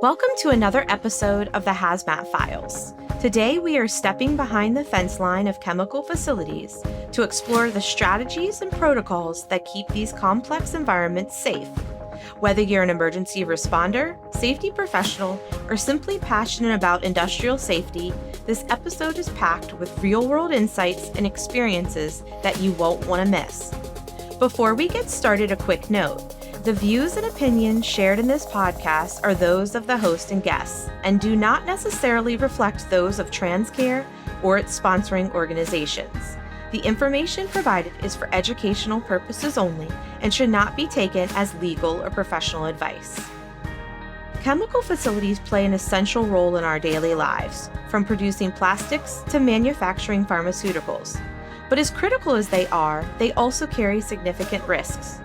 Welcome to another episode of the Hazmat Files. Today we are stepping behind the fence line of chemical facilities to explore the strategies and protocols that keep these complex environments safe. Whether you're an emergency responder, safety professional, or simply passionate about industrial safety, this episode is packed with real-world insights and experiences that you won't want to miss. Before we get started, a quick note. The views and opinions shared in this podcast are those of the host and guests and do not necessarily reflect those of TransCare or its sponsoring organizations. The information provided is for educational purposes only and should not be taken as legal or professional advice. Chemical facilities play an essential role in our daily lives, from producing plastics to manufacturing pharmaceuticals. But as critical as they are, they also carry significant risks.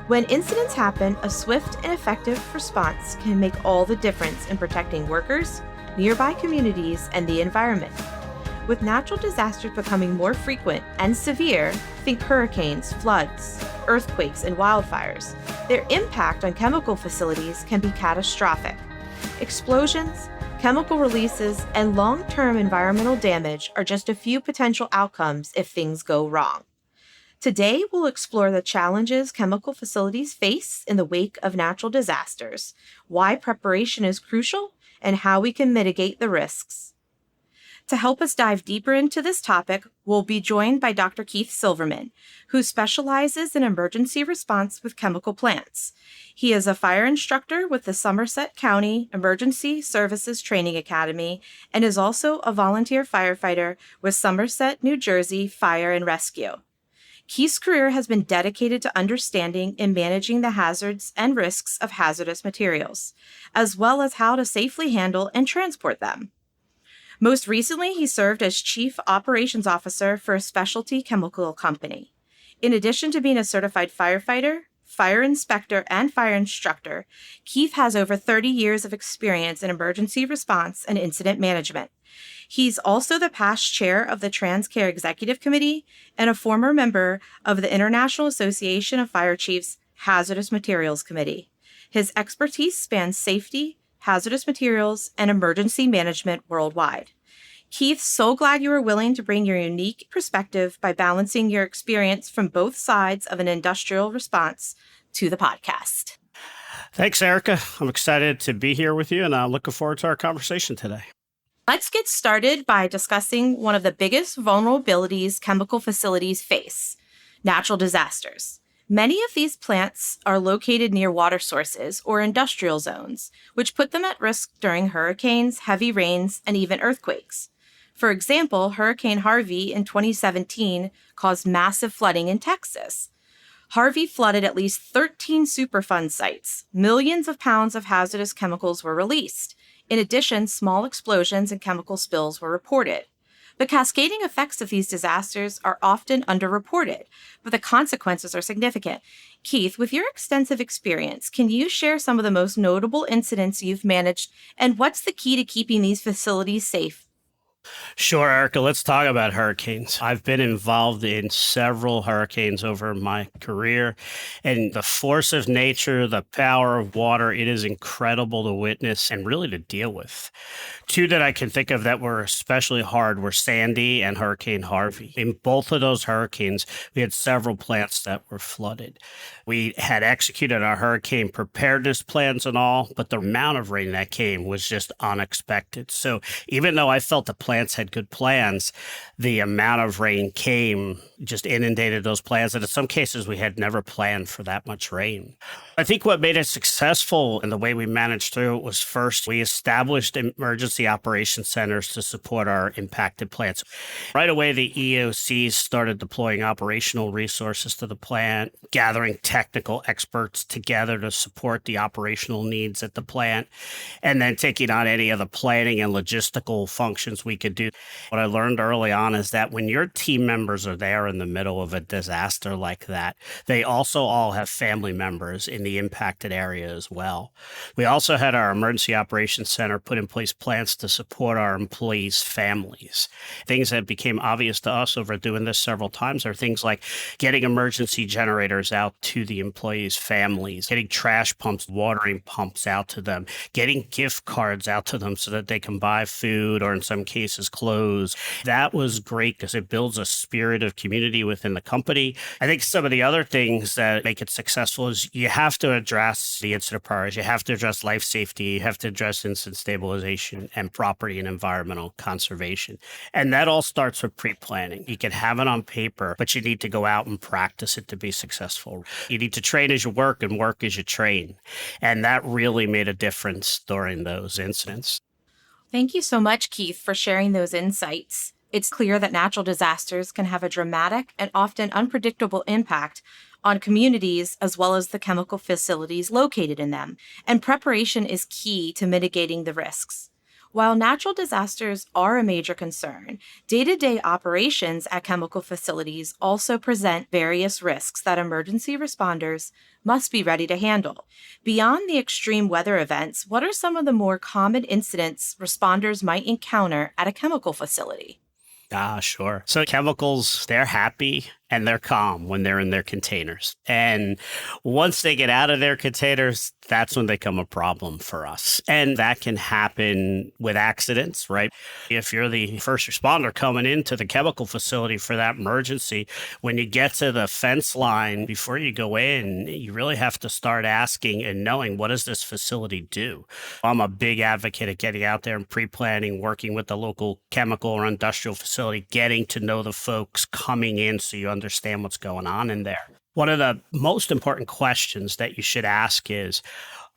When incidents happen, a swift and effective response can make all the difference in protecting workers, nearby communities, and the environment. With natural disasters becoming more frequent and severe, think hurricanes, floods, earthquakes, and wildfires, their impact on chemical facilities can be catastrophic. Explosions, chemical releases, and long-term environmental damage are just a few potential outcomes if things go wrong. Today, we'll explore the challenges chemical facilities face in the wake of natural disasters, why preparation is crucial, and how we can mitigate the risks. To help us dive deeper into this topic, we'll be joined by Dr. Keith Silverman, who specializes in emergency response with chemical plants. He is a fire instructor with the Somerset County Emergency Services Training Academy and is also a volunteer firefighter with Somerset, New Jersey Fire and Rescue. Keith's career has been dedicated to understanding and managing the hazards and risks of hazardous materials, as well as how to safely handle and transport them. Most recently, he served as Chief Operations Officer for a specialty chemical company. In addition to being a certified firefighter, fire inspector, and fire instructor, Keith has over 30 years of experience in emergency response and incident management. He's also the past chair of the TransCare Executive Committee and a former member of the International Association of Fire Chiefs Hazardous Materials Committee. His expertise spans safety, hazardous materials, and emergency management worldwide. Keith, so glad you were willing to bring your unique perspective by balancing your experience from both sides of an industrial response to the podcast. Thanks, Erica. I'm excited to be here with you, and I'm looking forward to our conversation today. Let's get started by discussing one of the biggest vulnerabilities chemical facilities face, natural disasters. Many of these plants are located near water sources or industrial zones, which put them at risk during hurricanes, heavy rains, and even earthquakes. For example, Hurricane Harvey in 2017 caused massive flooding in Texas. Harvey flooded at least 13 Superfund sites. Millions of pounds of hazardous chemicals were released. In addition, small explosions and chemical spills were reported. The cascading effects of these disasters are often underreported, but the consequences are significant. Keith, with your extensive experience, can you share some of the most notable incidents you've managed, and what's the key to keeping these facilities safe? Sure, Erica. Let's talk about hurricanes. I've been involved in several hurricanes over my career, and the force of nature, the power of water, it is incredible to witness and really to deal with. Two that I can think of that were especially hard were Sandy and Hurricane Harvey. In both of those hurricanes, we had several plants that were flooded. We had executed our hurricane preparedness plans and all, but the amount of rain that came was just unexpected. So even though I felt the plants had good plans, the amount of rain came, just inundated those plans. And in some cases, we had never planned for that much rain. I think what made it successful in the way we managed through it was first, we established emergency operation centers to support our impacted plants. Right away, the EOCs started deploying operational resources to the plant, gathering technical experts together to support the operational needs at the plant, and then taking on any of the planning and logistical functions we could do. What I learned early on is that when your team members are there in the middle of a disaster like that, they also all have family members in the impacted area as well. We also had our emergency operations center put in place plans to support our employees' families. Things that became obvious to us over doing this several times are things like getting emergency generators out to the employees' families, getting trash pumps, watering pumps out to them, getting gift cards out to them so that they can buy food or in some cases clothes. That was great because it builds a spirit of community within the company. I think some of the other things that make it successful is you have to address the incident priorities. You have to address life safety. You have to address incident stabilization and property and environmental conservation. And that all starts with pre-planning. You can have it on paper, but you need to go out and practice it to be successful. You need to train as you work and work as you train. And that really made a difference during those incidents. Thank you so much, Keith, for sharing those insights. It's clear that natural disasters can have a dramatic and often unpredictable impact on communities as well as the chemical facilities located in them, and preparation is key to mitigating the risks. While natural disasters are a major concern, day-to-day operations at chemical facilities also present various risks that emergency responders must be ready to handle. Beyond the extreme weather events, what are some of the more common incidents responders might encounter at a chemical facility? Sure. So chemicals, they're happy and they're calm when they're in their containers. And once they get out of their containers, that's when they become a problem for us. And that can happen with accidents, right? If you're the first responder coming into the chemical facility for that emergency, when you get to the fence line, before you go in, you really have to start asking and knowing, what does this facility do? I'm a big advocate of getting out there and pre-planning, working with the local chemical or industrial facility, getting to know the folks coming in so you understand what's going on in there. One of the most important questions that you should ask is,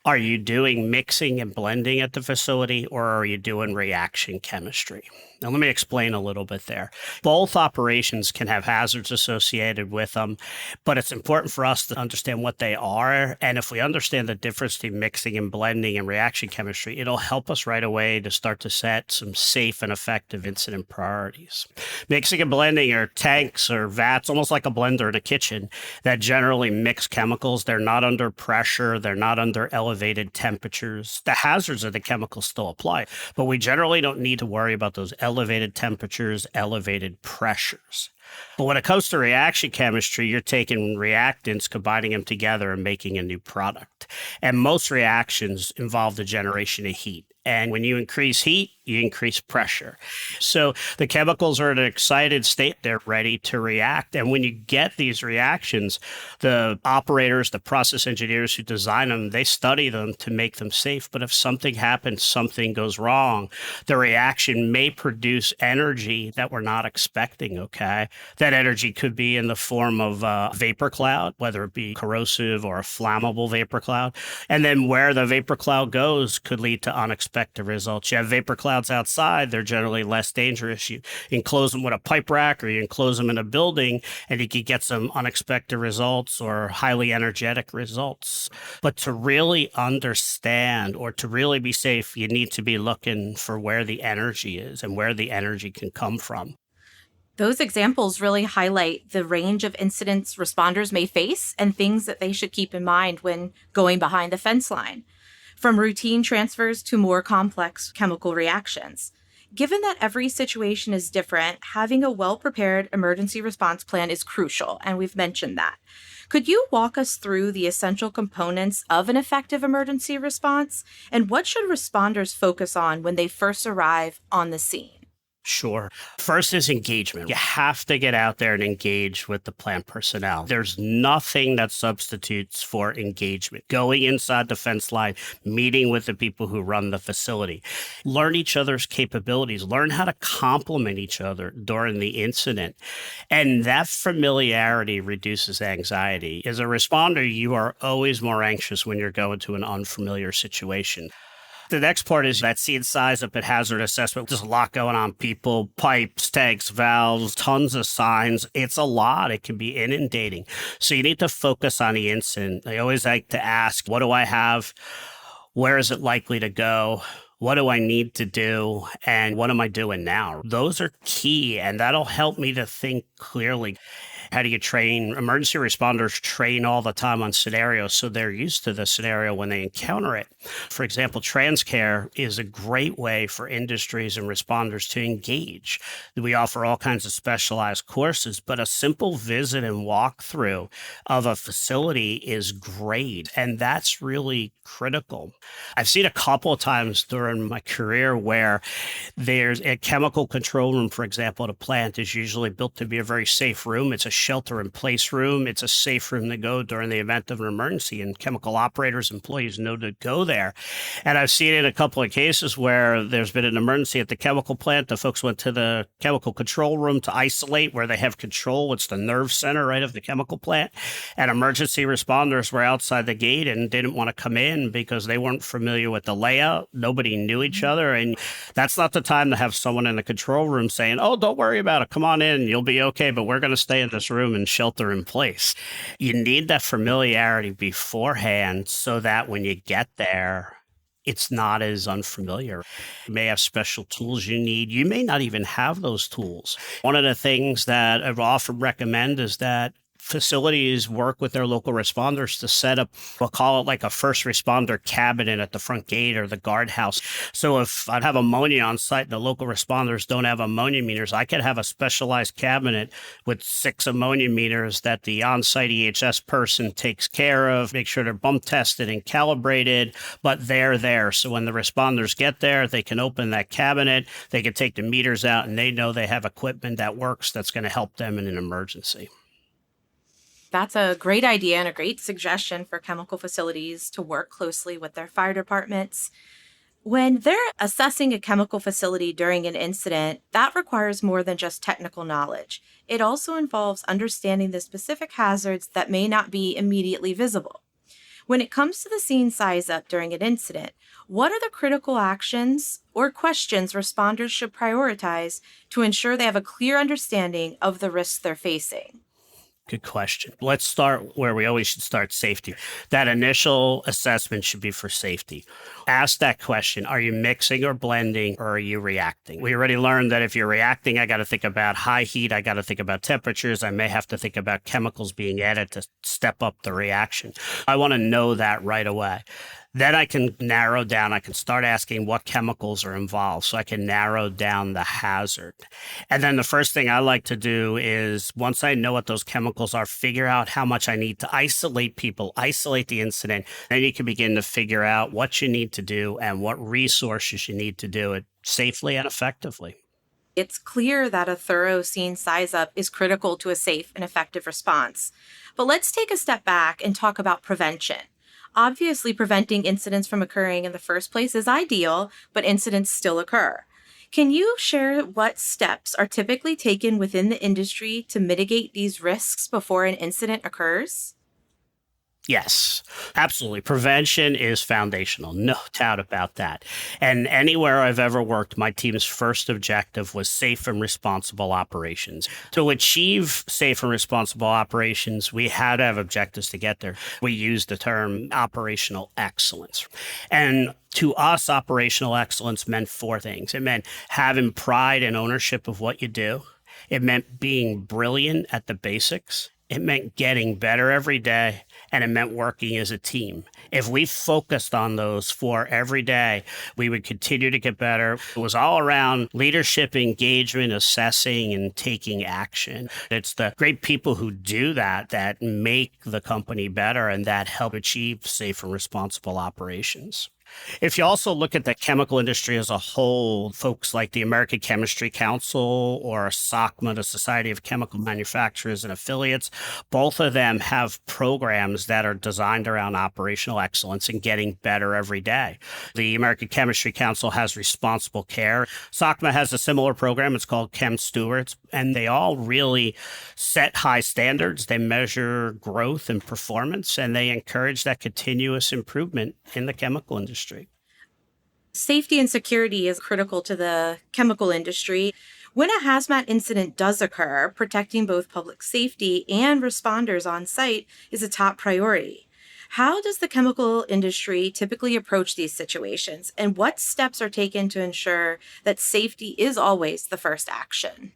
are you doing mixing and blending at the facility, or are you doing reaction chemistry? Now, let me explain a little bit there. Both operations can have hazards associated with them, but it's important for us to understand what they are. And if we understand the difference between mixing and blending and reaction chemistry, it'll help us right away to start to set some safe and effective incident priorities. Mixing and blending are tanks or vats, almost like a blender in a kitchen, that generally mix chemicals. They're not under pressure. They're not under elevated temperatures. The hazards of the chemicals still apply, but we generally don't need to worry about those elevated temperatures, elevated pressures. But when it comes to reaction chemistry, you're taking reactants, combining them together and making a new product. And most reactions involve the generation of heat. And when you increase heat, you increase pressure. So the chemicals are in an excited state. They're ready to react. And when you get these reactions, the operators, the process engineers who design them, they study them to make them safe. But if something happens, something goes wrong, the reaction may produce energy that we're not expecting, okay? That energy could be in the form of a vapor cloud, whether it be corrosive or a flammable vapor cloud. And then where the vapor cloud goes could lead to unexpected results. You have vapor clouds outside, they're generally less dangerous. You enclose them with a pipe rack or you enclose them in a building and you can get some unexpected results or highly energetic results. But to really understand or to really be safe, you need to be looking for where the energy is and where the energy can come from. Those examples really highlight the range of incidents responders may face and things that they should keep in mind when going behind the fence line, from routine transfers to more complex chemical reactions. Given that every situation is different, having a well-prepared emergency response plan is crucial, and we've mentioned that. Could you walk us through the essential components of an effective emergency response, and what should responders focus on when they first arrive on the scene? Sure. First is engagement. You have to get out there and engage with the plant personnel. There's nothing that substitutes for engagement. Going inside the fence line, meeting with the people who run the facility. Learn each other's capabilities. Learn how to complement each other during the incident. And that familiarity reduces anxiety. As a responder, you are always more anxious when you're going to an unfamiliar situation. The next part is that scene size up at hazard assessment. There's a lot going on. People, pipes, tanks, valves, tons of signs. It's a lot. It can be inundating. So you need to focus on the incident. I always like to ask, what do I have? Where is it likely to go? What do I need to do? And what am I doing now? Those are key, and that'll help me to think clearly. How do you train? Emergency responders train all the time on scenarios, so they're used to the scenario when they encounter it. For example, TransCare is a great way for industries and responders to engage. We offer all kinds of specialized courses, but a simple visit and walkthrough of a facility is great, and that's really critical. I've seen a couple of times during my career where there's a chemical control room, for example, at a plant is usually built to be a very safe room. It's a shelter in place room. It's a safe room to go during the event of an emergency, and chemical operators, employees know to go there. And I've seen it in a couple of cases where there's been an emergency at the chemical plant. The folks went to the chemical control room to isolate where they have control. It's the nerve center, right, of the chemical plant. And emergency responders were outside the gate and didn't want to come in because they weren't familiar with the layout. Nobody knew each other. And that's not the time to have someone in the control room saying, oh, don't worry about it. Come on in. You'll be okay. But we're going to stay in this room and shelter in place. You need that familiarity beforehand so that when you get there, it's not as unfamiliar. You may have special tools you need. You may not even have those tools. One of the things that I often recommend is that facilities work with their local responders to set up, we'll call it like a first responder cabinet at the front gate or the guardhouse. So if I have ammonia on site and the local responders don't have ammonia meters, I could have a specialized cabinet with 6 ammonia meters that the on-site EHS person takes care of, make sure they're bump tested and calibrated, but they're there. So when the responders get there, they can open that cabinet, they can take the meters out, and they know they have equipment that works that's going to help them in an emergency. That's a great idea and a great suggestion for chemical facilities to work closely with their fire departments. When they're assessing a chemical facility during an incident, that requires more than just technical knowledge. It also involves understanding the specific hazards that may not be immediately visible. When it comes to the scene size up during an incident, what are the critical actions or questions responders should prioritize to ensure they have a clear understanding of the risks they're facing? Good question. Let's start where we always should start: safety. That initial assessment should be for safety. Ask that question: are you mixing or blending, or are you reacting? We already learned that if you're reacting, I got to think about high heat. I got to think about temperatures. I may have to think about chemicals being added to step up the reaction. I want to know that right away. Then I can narrow down. I can start asking what chemicals are involved so I can narrow down the hazard. And then the first thing I like to do is, once I know what those chemicals are, figure out how much I need to isolate people, isolate the incident. Then you can begin to figure out what you need to do and what resources you need to do it safely and effectively. It's clear that a thorough scene size up is critical to a safe and effective response. But let's take a step back and talk about prevention. Obviously, preventing incidents from occurring in the first place is ideal, but incidents still occur. Can you share what steps are typically taken within the industry to mitigate these risks before an incident occurs? Yes, absolutely. Prevention is foundational, no doubt about that. And anywhere I've ever worked, my team's first objective was safe and responsible operations. To achieve safe and responsible operations, we had to have objectives to get there. We used the term operational excellence. And to us, operational excellence meant 4 things. It meant having pride and ownership of what you do. It meant being brilliant at the basics. It meant getting better every day, and it meant working as a team. If we focused on those 4 every day, we would continue to get better. It was all around leadership, engagement, assessing, and taking action. It's the great people who do that make the company better and that help achieve safe and responsible operations. If you also look at the chemical industry as a whole, folks like the American Chemistry Council or SOCMA, the Society of Chemical Manufacturers and Affiliates, both of them have programs that are designed around operational excellence and getting better every day. The American Chemistry Council has responsible care. SOCMA has a similar program. It's called Chem Stewards, and they all really set high standards. They measure growth and performance, and they encourage that continuous improvement in the chemical industry. Safety and security is critical to the chemical industry. When a hazmat incident does occur, protecting both public safety and responders on site is a top priority. How does the chemical industry typically approach these situations, and what steps are taken to ensure that safety is always the first action?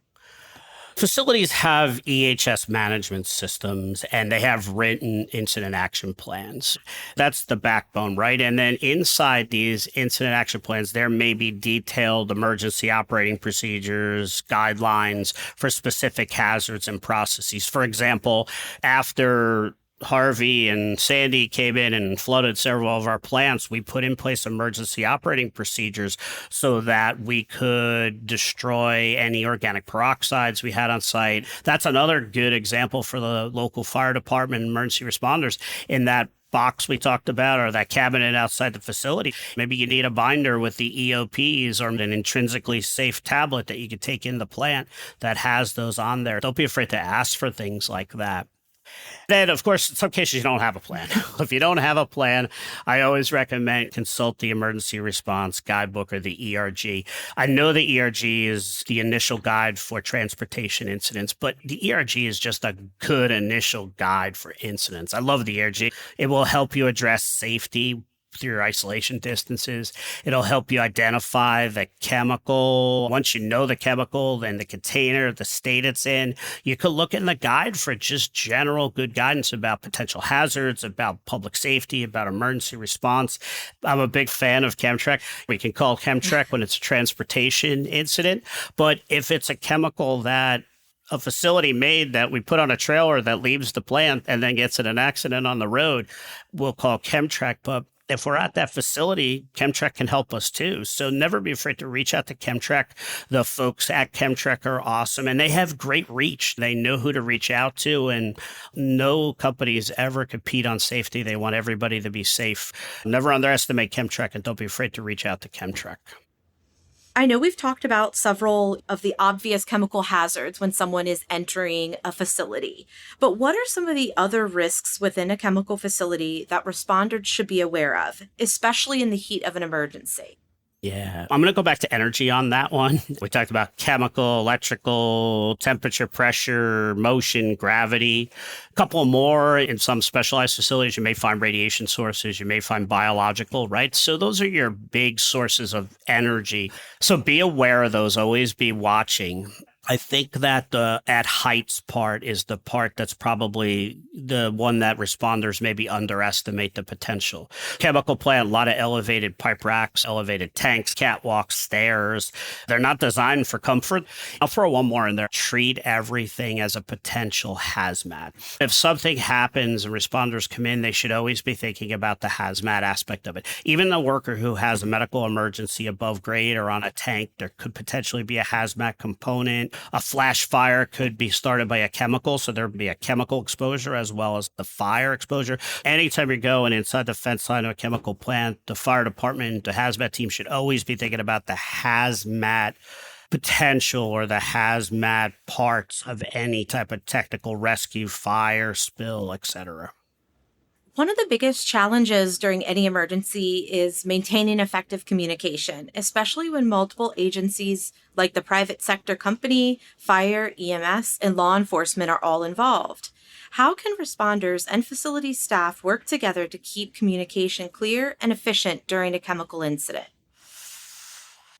Facilities have EHS management systems and they have written incident action plans. That's the backbone, right? And then inside these incident action plans, there may be detailed emergency operating procedures, guidelines for specific hazards and processes. For example, after Harvey and Sandy came in and flooded several of our plants, we put in place emergency operating procedures so that we could destroy any organic peroxides we had on site. That's another good example for the local fire department and emergency responders in that box we talked about or that cabinet outside the facility. Maybe you need a binder with the EOPs or an intrinsically safe tablet that you could take in the plant that has those on there. Don't be afraid to ask for things like that. Then, of course, in some cases, you don't have a plan. If you don't have a plan, I always recommend consult the emergency response guidebook or the ERG. I know the ERG is the initial guide for transportation incidents, but the ERG is just a good initial guide for incidents. I love the ERG. It will help you address safety through your isolation distances. It'll help you identify the chemical. Once you know the chemical and the container, the state it's in, you could look in the guide for just general good guidance about potential hazards, about public safety, about emergency response. I'm a big fan of Chemtrek. We can call Chemtrek when it's a transportation incident, but if it's a chemical that a facility made that we put on a trailer that leaves the plant and then gets in an accident on the road, we'll call Chemtrek. But if we're at that facility, Chemtrek can help us too. So never be afraid to reach out to Chemtrek. The folks at Chemtrek are awesome and they have great reach. They know who to reach out to, and no companies ever compete on safety. They want everybody to be safe. Never underestimate Chemtrek and don't be afraid to reach out to Chemtrek. I know we've talked about several of the obvious chemical hazards when someone is entering a facility, but what are some of the other risks within a chemical facility that responders should be aware of, especially in the heat of an emergency? Yeah, I'm going to go back to energy on that one. We talked about chemical, electrical, temperature, pressure, motion, gravity. A couple more in some specialized facilities. You may find radiation sources. You may find biological, right? So those are your big sources of energy. So be aware of those. Always be watching. I think that the at heights part is the part that's probably the one that responders maybe underestimate the potential. Chemical plant, a lot of elevated pipe racks, elevated tanks, catwalks, stairs. They're not designed for comfort. I'll throw one more in there. Treat everything as a potential hazmat. If something happens and responders come in, they should always be thinking about the hazmat aspect of it. Even the worker who has a medical emergency above grade or on a tank, there could potentially be a hazmat component. A flash fire could be started by a chemical, so there'd be a chemical exposure as well as the fire exposure. Anytime you're going inside the fence line of a chemical plant, the fire department, the hazmat team should always be thinking about the hazmat potential or the hazmat parts of any type of technical rescue, fire, spill, etc. One of the biggest challenges during any emergency is maintaining effective communication, especially when multiple agencies like the private sector company, fire, EMS, and law enforcement are all involved. How can responders and facility staff work together to keep communication clear and efficient during a chemical incident?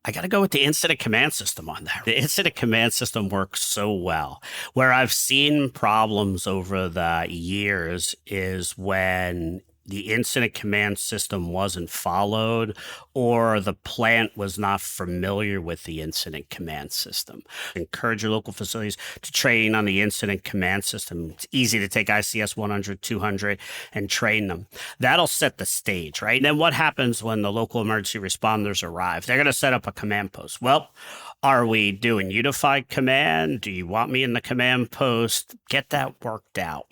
I got to go with the incident command system on that. The incident command system works so well. Where I've seen problems over the years is when the incident command system wasn't followed or the plant was not familiar with the incident command system. Encourage your local facilities to train on the incident command system. It's easy to take ICS 100, 200 and train them. That'll set the stage, right? And then what happens when the local emergency responders arrive? They're going to set up a command post. Well, are we doing unified command? Do you want me in the command post? Get that worked out.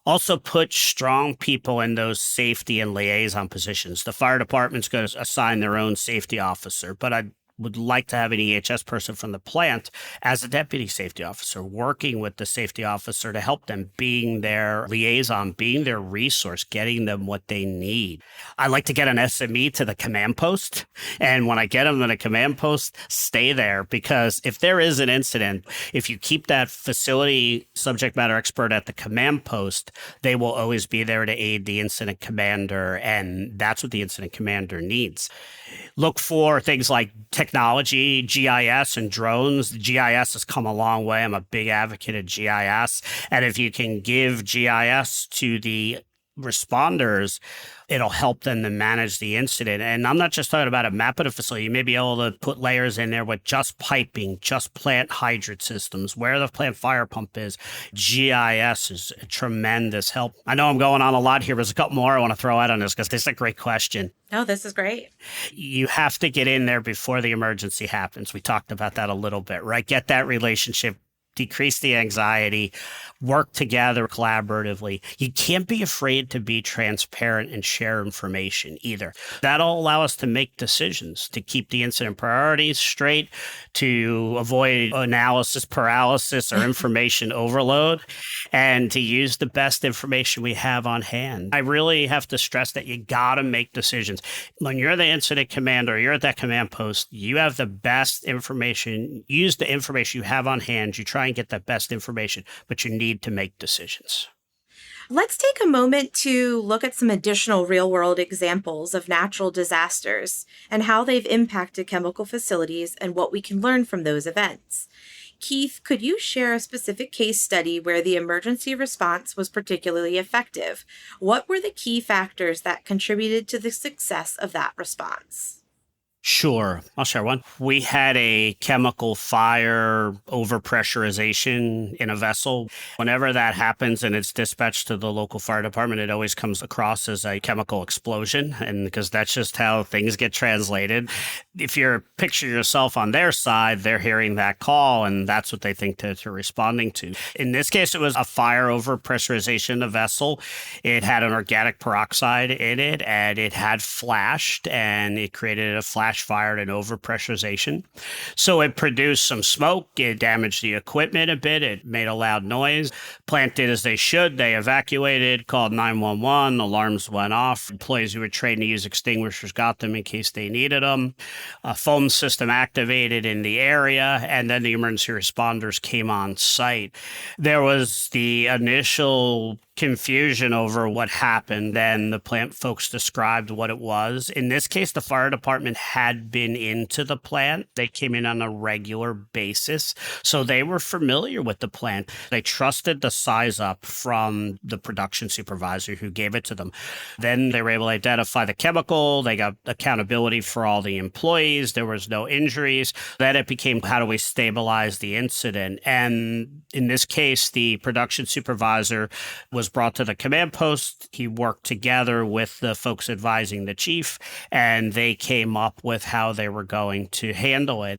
Also put strong people in those safety and liaison positions. The fire department's going to assign their own safety officer, but I'd would like to have an EHS person from the plant as a deputy safety officer, working with the safety officer to help them, being their liaison, being their resource, getting them what they need. I like to get an SME to the command post. And when I get them to the command post, stay there, because if there is an incident, if you keep that facility subject matter expert at the command post, they will always be there to aid the incident commander. And that's what the incident commander needs. Look for things like technology, GIS and drones. GIS has come a long way. I'm a big advocate of GIS. And if you can give GIS to the responders, it'll help them to manage the incident. And I'm not just talking about a map of the facility. You may be able to put layers in there with just piping, just plant hydrant systems, where the plant fire pump is. GIS is a tremendous help. I know I'm going on a lot here. There's a couple more I want to throw out on this because this is a great question. No, this is great. You have to get in there before the emergency happens. We talked about that a little bit, right? Get that relationship, decrease the anxiety, work together collaboratively. You can't be afraid to be transparent and share information either. That'll allow us to make decisions, to keep the incident priorities straight, to avoid analysis paralysis or information overload, and to use the best information we have on hand. I really have to stress that you got to make decisions. When you're the incident commander, you're at that command post, you have the best information. Use the information you have on hand. You try and get the best information, but you need to make decisions. Let's take a moment to look at some additional real-world examples of natural disasters and how they've impacted chemical facilities and what we can learn from those events. Keith, could you share a specific case study where the emergency response was particularly effective? What were the key factors that contributed to the success of that response? Sure. I'll share one. We had a chemical fire overpressurization in a vessel. Whenever that happens and it's dispatched to the local fire department, it always comes across as a chemical explosion. And because that's just how things get translated. If you picture yourself on their side, they're hearing that call and that's what they think they're responding to. In this case, it was a fire overpressurization in the vessel. It had an organic peroxide in it and it had flashed and it created a flash fire and overpressurization. So it produced some smoke. It damaged the equipment a bit. It made a loud noise. Plant did as they should. They evacuated, called 911. Alarms went off. Employees who were trained to use extinguishers got them in case they needed them. A foam system activated in the area, and then the emergency responders came on site. There was the initial confusion over what happened. Then the plant folks described what it was. In this case, the fire department had been into the plant. They came in on a regular basis. So they were familiar with the plant. They trusted the size up from the production supervisor who gave it to them. Then they were able to identify the chemical. They got accountability for all the employees. There was no injuries. Then it became, how do we stabilize the incident? And in this case, the production supervisor was brought to the command post. He worked together with the folks advising the chief, and they came up with how they were going to handle it.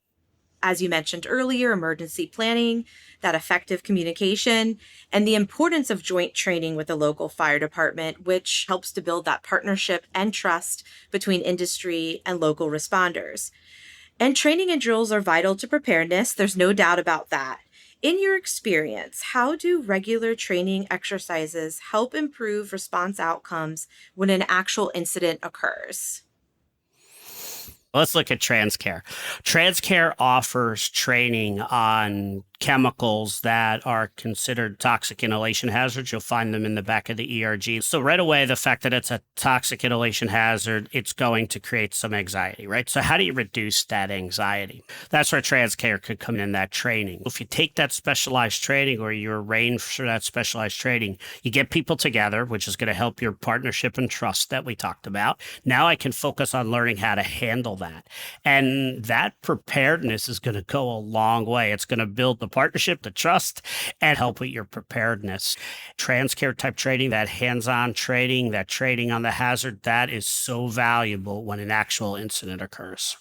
As you mentioned earlier, emergency planning, that effective communication, and the importance of joint training with the local fire department, which helps to build that partnership and trust between industry and local responders. And training and drills are vital to preparedness. There's no doubt about that. In your experience, how do regular training exercises help improve response outcomes when an actual incident occurs? Let's look at TransCare. TransCare offers training on chemicals that are considered toxic inhalation hazards. You'll find them in the back of the ERG. So right away, the fact that it's a toxic inhalation hazard, it's going to create some anxiety, right? So how do you reduce that anxiety? That's where TransCare could come in that training. If you take that specialized training or you arrange for that specialized training, you get people together, which is going to help your partnership and trust that we talked about. Now I can focus on learning how to handle that. And that preparedness is going to go a long way. It's going to build the partnership, the trust, and help with your preparedness. TransCare type training, that hands-on training, that training on the hazard, that is so valuable when an actual incident occurs.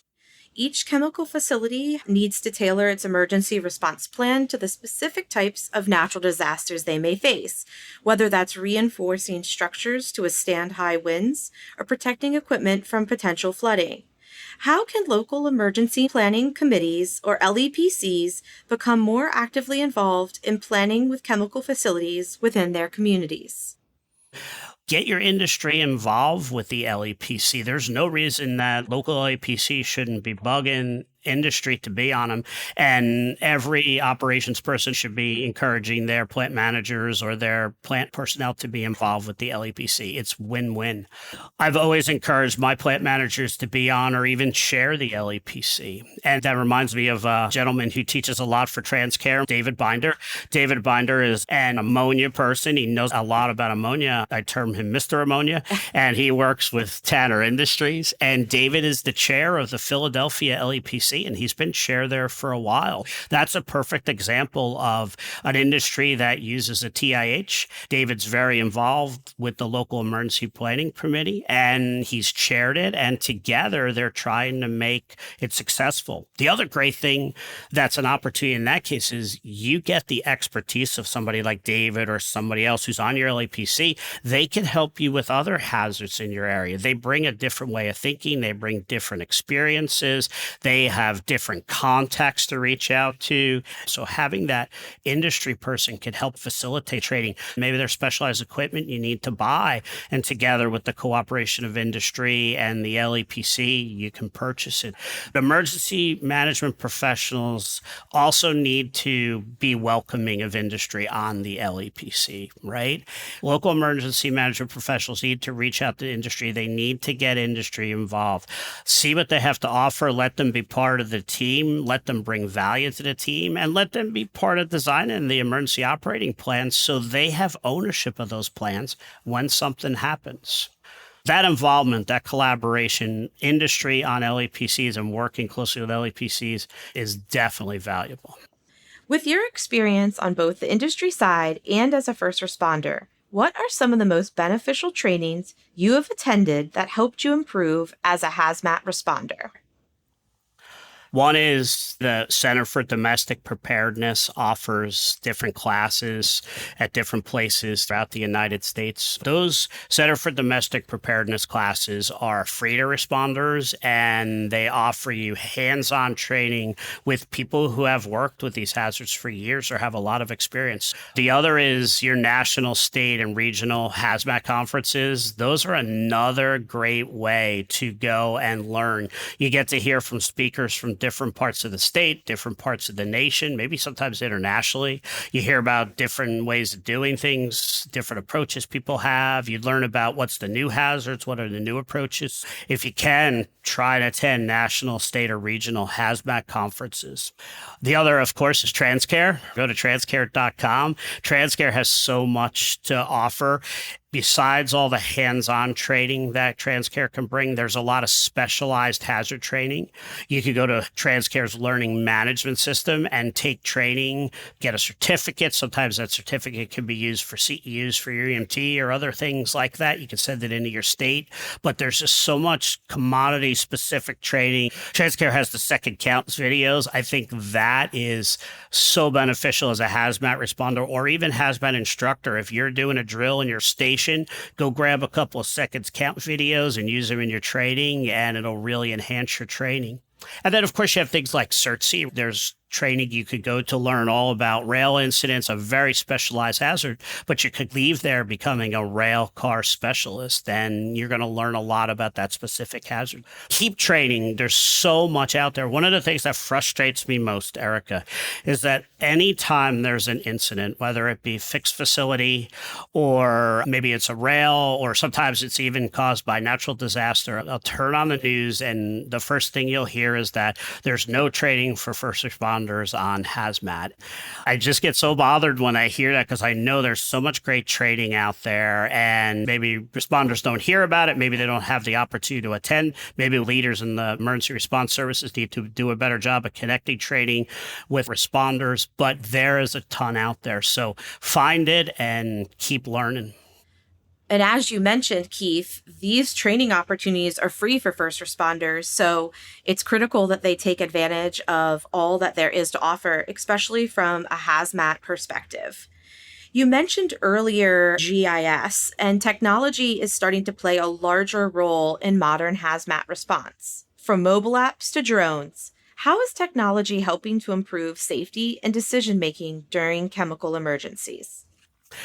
Each chemical facility needs to tailor its emergency response plan to the specific types of natural disasters they may face, whether that's reinforcing structures to withstand high winds or protecting equipment from potential flooding. How can local emergency planning committees, or LEPCs, become more actively involved in planning with chemical facilities within their communities? Get your industry involved with the LEPC. There's no reason that local LEPC shouldn't be bugging industry to be on them. And every operations person should be encouraging their plant managers or their plant personnel to be involved with the LEPC. It's win-win. I've always encouraged my plant managers to be on or even share the LEPC. And that reminds me of a gentleman who teaches a lot for Transcare, David Binder. David Binder is an ammonia person. He knows a lot about ammonia. I term him Mr. Ammonia, and he works with Tanner Industries. And David is the chair of the Philadelphia LEPC, and he's been chair there for a while. That's a perfect example of an industry that uses a TIH. David's very involved with the local emergency planning committee, and he's chaired it, and together they're trying to make it successful. The other great thing that's an opportunity in that case is you get the expertise of somebody like David or somebody else who's on your LAPC. They can help you with other hazards in your area. They bring a different way of thinking. They bring different experiences. They have different contacts to reach out to. So having that industry person can help facilitate training. Maybe there's specialized equipment you need to buy, and together with the cooperation of industry and the LEPC, you can purchase it. Emergency management professionals also need to be welcoming of industry on the LEPC, right? Local emergency management professionals need to reach out to industry. They need to get industry involved. See what they have to offer. Let them be part of the team. Let them bring value to the team, and let them be part of designing the emergency operating plans so they have ownership of those plans when something happens. That involvement, that collaboration, industry on LEPCs and working closely with LEPCs is definitely valuable. With your experience on both the industry side and as a first responder, what are some of the most beneficial trainings you have attended that helped you improve as a hazmat responder? One is the Center for Domestic Preparedness offers different classes at different places throughout the United States. Those Center for Domestic Preparedness classes are free to responders, and they offer you hands-on training with people who have worked with these hazards for years or have a lot of experience. The other is your national, state, and regional hazmat conferences. Those are another great way to go and learn. You get to hear from speakers from different parts of the state, different parts of the nation, maybe sometimes internationally. You hear about different ways of doing things, different approaches people have. You learn about what's the new hazards, what are the new approaches. If you can, try to attend national, state, or regional hazmat conferences. The other, of course, is Transcare. Go to transcare.com. Transcare has so much to offer. Besides all the hands-on training that Transcare can bring, there's a lot of specialized hazard training. You could go to Transcare's learning management system and take training, get a certificate. Sometimes that certificate can be used for CEUs for your EMT or other things like that. You can send it into your state. But there's just so much commodity-specific training. Transcare has the second counts videos. I think that is so beneficial as a hazmat responder or even hazmat instructor. If you're doing a drill in your station, go grab a couple of seconds count videos and use them in your training, and it'll really enhance your training. And then, of course, you have things like CertC. There's training you could go to learn all about rail incidents, a very specialized hazard, but you could leave there becoming a rail car specialist, and you're going to learn a lot about that specific hazard. Keep training. There's so much out there. One of the things that frustrates me most, Erica, is that anytime there's an incident, whether it be fixed facility or maybe it's a rail or sometimes it's even caused by natural disaster, I'll turn on the news and the first thing you'll hear is that there's no training for first responders on hazmat. I just get so bothered when I hear that because I know there's so much great training out there, and maybe responders don't hear about it. Maybe they don't have the opportunity to attend. Maybe leaders in the emergency response services need to do a better job of connecting training with responders, but there is a ton out there. So find it and keep learning. And as you mentioned, Keith, these training opportunities are free for first responders. So it's critical that they take advantage of all that there is to offer, especially from a hazmat perspective. You mentioned earlier GIS, and technology is starting to play a larger role in modern hazmat response. From mobile apps to drones, how is technology helping to improve safety and decision making during chemical emergencies?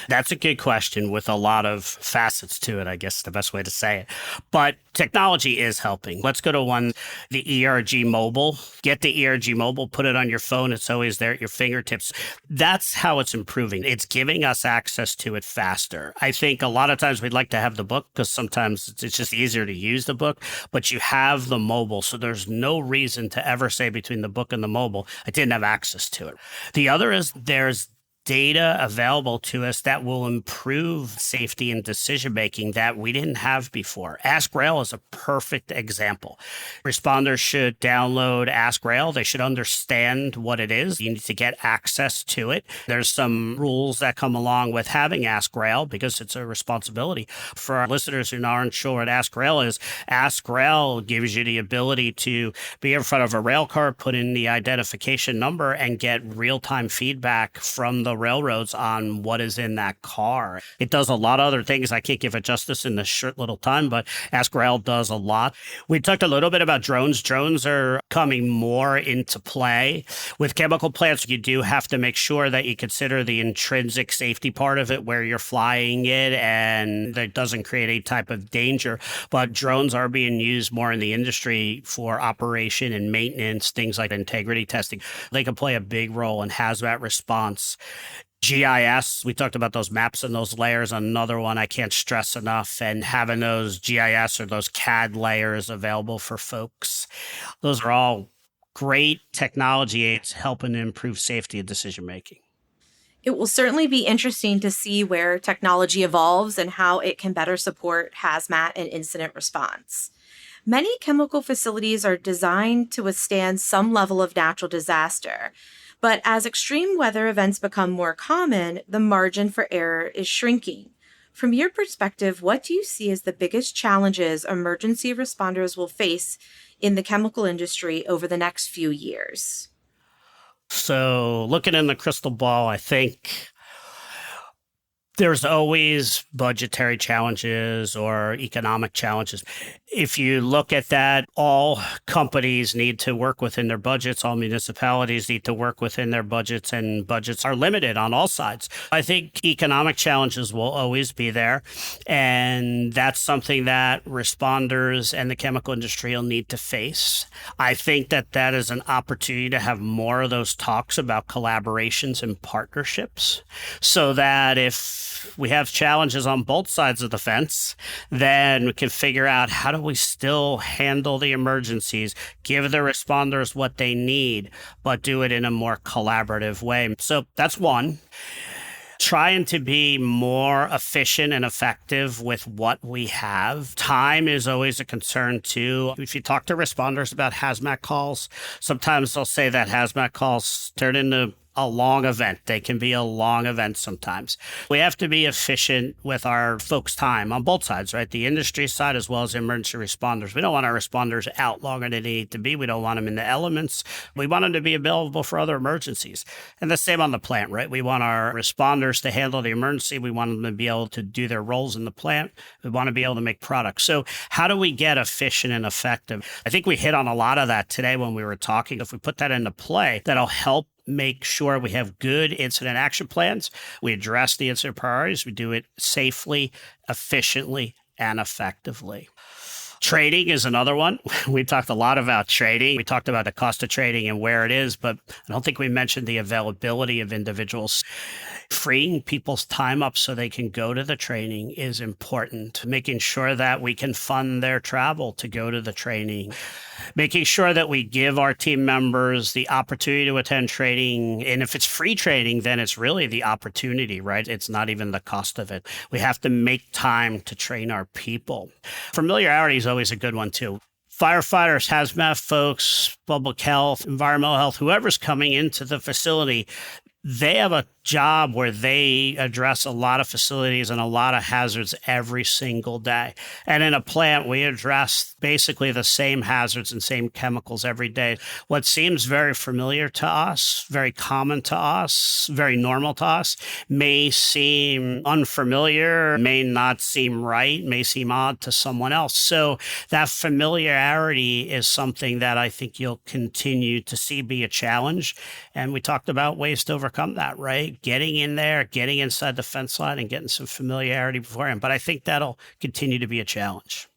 That's a good question with a lot of facets to it, I guess the best way to say it. But technology is helping. Let's go to the ERG Mobile. Get the ERG Mobile, put it on your phone. It's always there at your fingertips. That's how it's improving. It's giving us access to it faster. I think a lot of times we'd like to have the book because sometimes it's just easier to use the book, but you have the mobile. So there's no reason to ever say between the book and the mobile, I didn't have access to it. The other is there's data available to us that will improve safety and decision making that we didn't have before. Ask Rail is a perfect example. Responders should download Ask Rail. They should understand what it is. You need to get access to it. There's some rules that come along with having Ask Rail because it's a responsibility. For our listeners who aren't sure what Ask Rail is, Ask Rail gives you the ability to be in front of a rail car, put in the identification number, and get real-time feedback from the railroads on what is in that car. It does a lot of other things. I can't give it justice in this short little time, but Ask Rail does a lot. We talked a little bit about drones. Drones are coming more into play. With chemical plants, you do have to make sure that you consider the intrinsic safety part of it, where you're flying it, and that doesn't create any type of danger. But drones are being used more in the industry for operation and maintenance, things like integrity testing. They can play a big role in hazmat response. GIS, we talked about those maps and those layers. Another one I can't stress enough, and having those GIS or those CAD layers available for folks. Those are all great technology aids helping to improve safety and decision making. It will certainly be interesting to see where technology evolves and how it can better support hazmat and incident response. Many chemical facilities are designed to withstand some level of natural disaster. But as extreme weather events become more common, the margin for error is shrinking. From your perspective, what do you see as the biggest challenges emergency responders will face in the chemical industry over the next few years? So looking in the crystal ball, I think there's always budgetary challenges or economic challenges. If you look at that, all companies need to work within their budgets. All municipalities need to work within their budgets, and budgets are limited on all sides. I think economic challenges will always be there, and that's something that responders and the chemical industry will need to face. I think that is an opportunity to have more of those talks about collaborations and partnerships, so that if we have challenges on both sides of the fence, then we can figure out how do we still handle the emergencies, give the responders what they need, but do it in a more collaborative way. So that's one. Trying to be more efficient and effective with what we have. Time is always a concern too. If you talk to responders about hazmat calls, sometimes they'll say that hazmat calls turn into a long event. They can be a long event sometimes. We have to be efficient with our folks' time on both sides, right? The industry side as well as emergency responders. We don't want our responders out longer than they need to be. We don't want them in the elements. We want them to be available for other emergencies. And the same on the plant, right? We want our responders to handle the emergency. We want them to be able to do their roles in the plant. We want to be able to make products. So how do we get efficient and effective? I think we hit on a lot of that today when we were talking. If we put that into play, that'll help make sure we have good incident action plans. We address the incident priorities. We do it safely, efficiently, and effectively. Trading is another one. We talked a lot about trading. We talked about the cost of trading and where it is, but I don't think we mentioned the availability of individuals. Freeing people's time up so they can go to the training is important. Making sure that we can fund their travel to go to the training. Making sure that we give our team members the opportunity to attend training. And if it's free training, then it's really the opportunity, right? It's not even the cost of it. We have to make time to train our people. Familiarity is always a good one too. Firefighters, hazmat folks, public health, environmental health, whoever's coming into the facility, they have a job where they address a lot of facilities and a lot of hazards every single day. And in a plant, we address basically the same hazards and same chemicals every day. What seems very familiar to us, very common to us, very normal to us, may seem unfamiliar, may not seem right, may seem odd to someone else. So that familiarity is something that I think you'll continue to see be a challenge. And we talked about ways to overcome that, right? Getting in there, getting inside the fence line and getting some familiarity beforehand. But I think that'll continue to be a challenge.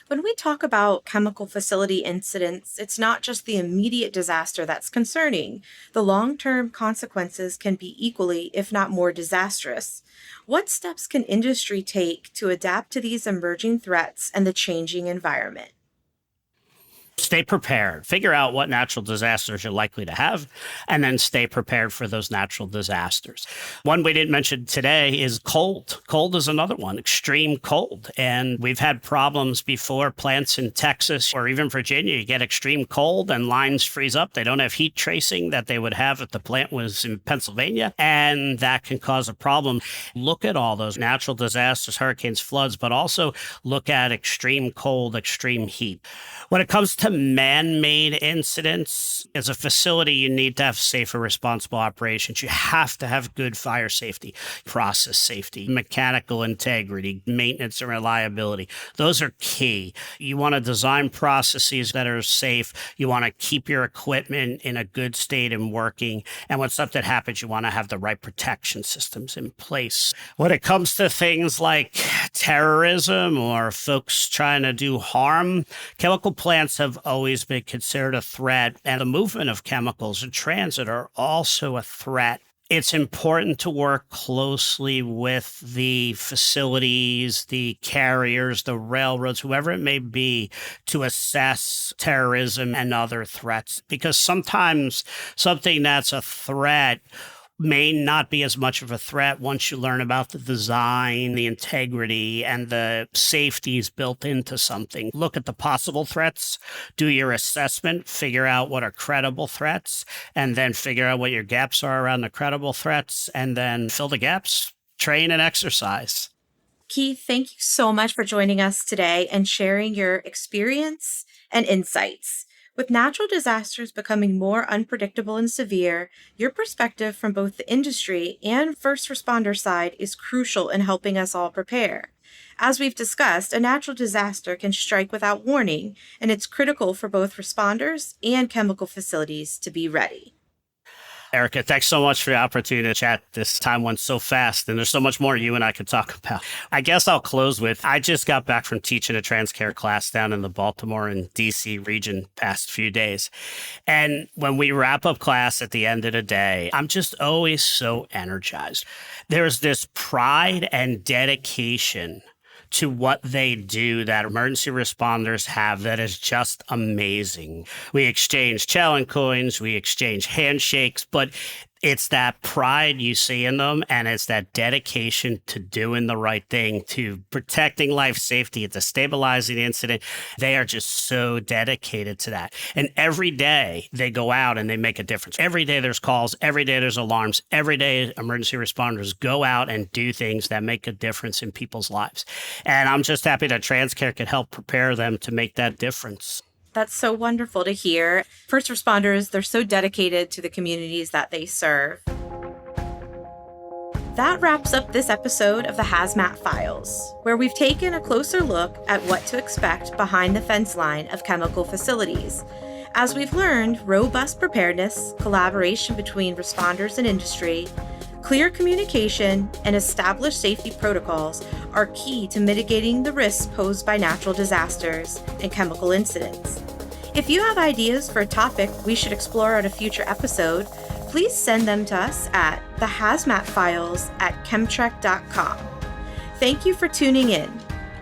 When we talk about chemical facility incidents, it's not just the immediate disaster that's concerning. The long-term consequences can be equally, if not more, disastrous. What steps can industry take to adapt to these emerging threats and the changing environment? Stay prepared. Figure out what natural disasters you're likely to have, and then stay prepared for those natural disasters. One we didn't mention today is cold. Cold is another one, extreme cold. And we've had problems before, plants in Texas or even Virginia, you get extreme cold and lines freeze up. They don't have heat tracing that they would have if the plant was in Pennsylvania, and that can cause a problem. Look at all those natural disasters, hurricanes, floods, but also look at extreme cold, extreme heat. When it comes to man-made incidents, as a facility, you need to have safe and responsible operations. You have to have good fire safety, process safety, mechanical integrity, maintenance and reliability. Those are key. You want to design processes that are safe. You want to keep your equipment in a good state and working. And when something happens, you want to have the right protection systems in place. When it comes to things like terrorism or folks trying to do harm, chemical plants have always been considered a threat, and the movement of chemicals in transit are also a threat. It's important to work closely with the facilities, the carriers, the railroads, whoever it may be, to assess terrorism and other threats, because sometimes something that's a threat may not be as much of a threat once you learn about the design, the integrity, and the safeties built into something. Look at the possible threats, do your assessment, figure out what are credible threats, and then figure out what your gaps are around the credible threats, and then fill the gaps, train and exercise. Keith, thank you so much for joining us today and sharing your experience and insights. With natural disasters becoming more unpredictable and severe, your perspective from both the industry and first responder side is crucial in helping us all prepare. As we've discussed, a natural disaster can strike without warning, and it's critical for both responders and chemical facilities to be ready. Erica, thanks so much for the opportunity to chat. This time went so fast, and there's so much more you and I could talk about. I guess I'll close with, I just got back from teaching a TransCare class down in the Baltimore and DC region past few days. And when we wrap up class at the end of the day, I'm just always so energized. There's this pride and dedication to what they do that emergency responders have that is just amazing. We exchange challenge coins, we exchange handshakes, but it's that pride you see in them, and it's that dedication to doing the right thing, to protecting life safety, to stabilizing the incident. They are just so dedicated to that. And every day they go out and they make a difference. Every day there's calls, every day there's alarms, every day emergency responders go out and do things that make a difference in people's lives. And I'm just happy that TransCare could help prepare them to make that difference. That's so wonderful to hear. First responders, they're so dedicated to the communities that they serve. That wraps up this episode of the Hazmat Files, where we've taken a closer look at what to expect behind the fence line of chemical facilities. As we've learned, robust preparedness, collaboration between responders and industry, clear communication, and established safety protocols are key to mitigating the risks posed by natural disasters and chemical incidents. If you have ideas for a topic we should explore on a future episode, please send them to us at thehazmatfiles@chemtrek.com. Thank you for tuning in.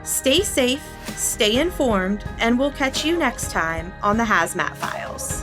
Stay safe, stay informed, and we'll catch you next time on the Hazmat Files.